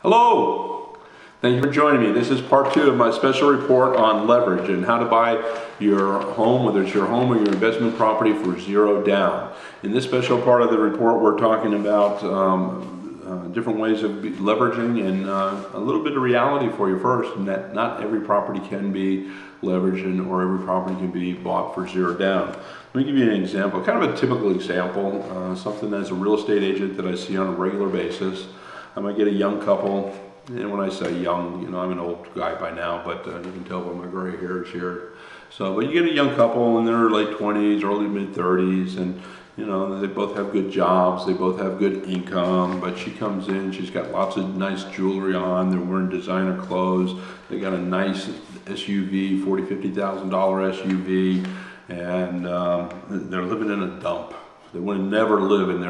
Hello! Thank you for joining me. This is part 2 of my special report on leverage and how to buy your home, whether it's your home or your investment property, for zero down. In this special part of the report, we're talking about different ways of leveraging and a little bit of reality for you first, and that not every property can be leveraged or every property can be bought for zero down. Let me give you an example, kind of a typical example, something as a real estate agent that I see on a regular basis. I might get a young couple, and when I say young, you know, I'm an old guy by now, but you can tell by my gray hairs here. So, but you get a young couple in their late 20s, early mid 30s, and you know, they both have good jobs, they both have good income, but she comes in, she's got lots of nice jewelry on, they're wearing designer clothes, they got a nice SUV, $40,000, $50,000 SUV, and they're living in a dump. They would never live in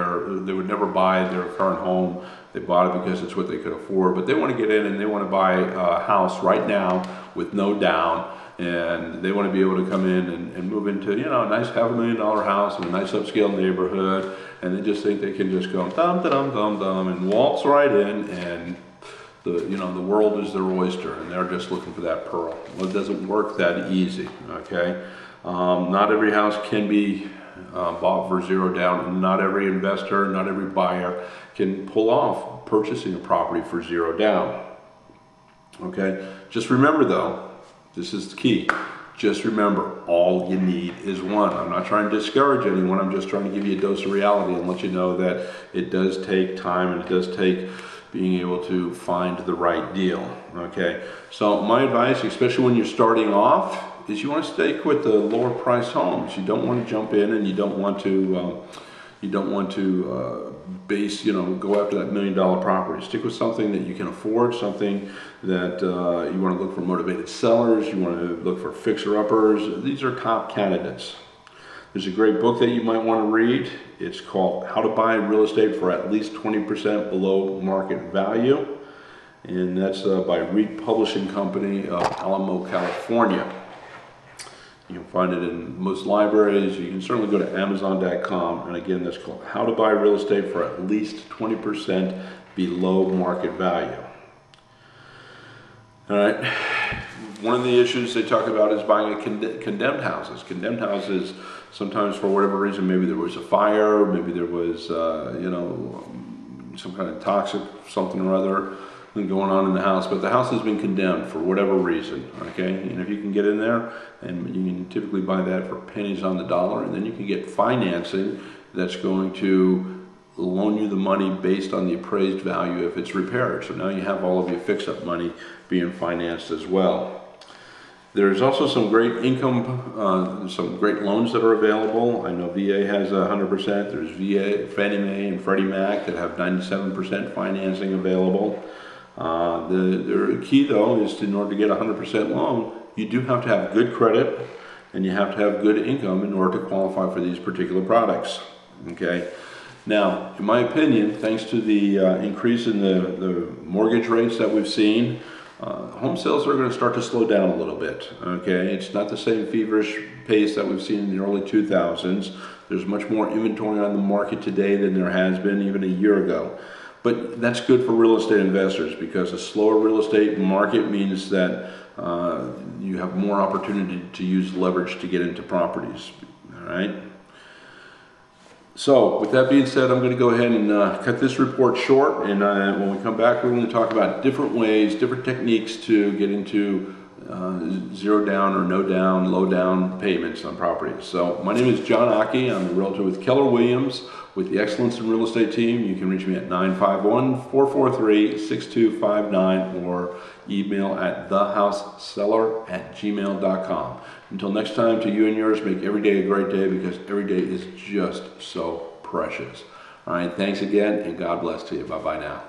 they would never buy their current home. They bought it because it's what they could afford, but they want to get in and they want to buy a house right now with no down, and they want to be able to come in and move into, you know, a nice $500,000 house in a nice upscale neighborhood, and they just think they can just go dum dum dum dum and waltz right in, and the world is their oyster, and they're just looking for that pearl. Well, it doesn't work that easy, okay? Not every house can be bought for zero down, and not every investor, not every buyer can pull off purchasing a property for zero down. Okay, just remember though, this is the key. Just remember, all you need is one. I'm not trying to discourage anyone, I'm just trying to give you a dose of reality and let you know that it does take time and it does take being able to find the right deal. Okay, so my advice, especially when you're starting off, is you want to stick with the lower price homes. You don't want to jump in, and you don't want to go after that $1 million property. Stick with something that you can afford, something that you want to look for motivated sellers, you want to look for fixer-uppers. These are top candidates. There's a great book that you might want to read. It's called How to Buy Real Estate for at least 20% Below Market Value, and that's by Reed Publishing Company of Alamo, California. You can find it in most libraries. You can certainly go to Amazon.com, and again, that's called How to Buy Real Estate for at least 20% Below Market Value. All right. One of the issues they talk about is buying condemned houses. Condemned houses, sometimes for whatever reason, maybe there was a fire, maybe there was, some kind of toxic something or other going on in the house, but the house has been condemned for whatever reason, okay? And if you can get in there, and you can typically buy that for pennies on the dollar, and then you can get financing that's going to loan you the money based on the appraised value if it's repaired. So now you have all of your fix-up money being financed as well. There's also some great income, some great loans that are available. I know VA has 100%. There's VA, Fannie Mae, and Freddie Mac that have 97% financing available. The key though is in order to get a 100% loan, you do have to have good credit and you have to have good income in order to qualify for these particular products. Okay. Now, in my opinion, thanks to the increase in the mortgage rates that we've seen, home sales are going to start to slow down a little bit. Okay, it's not the same feverish pace that we've seen in the early 2000s. There's much more inventory on the market today than there has been even a year ago. But that's good for real estate investors, because a slower real estate market means that you have more opportunity to use leverage to get into properties. All right. So with that being said, I'm going to go ahead and cut this report short, and when we come back, we're going to talk about different ways, different techniques to get into zero down or no down, low down payments on properties. So my name is John Occhi. I'm a realtor with Keller Williams with the Excellence in Real Estate team. You can reach me at 951-443-6259 or email at thehouseseller@gmail.com. Until next time, to you and yours, make every day a great day, because every day is just so precious. All right, thanks again, and God bless to you. Bye-bye now.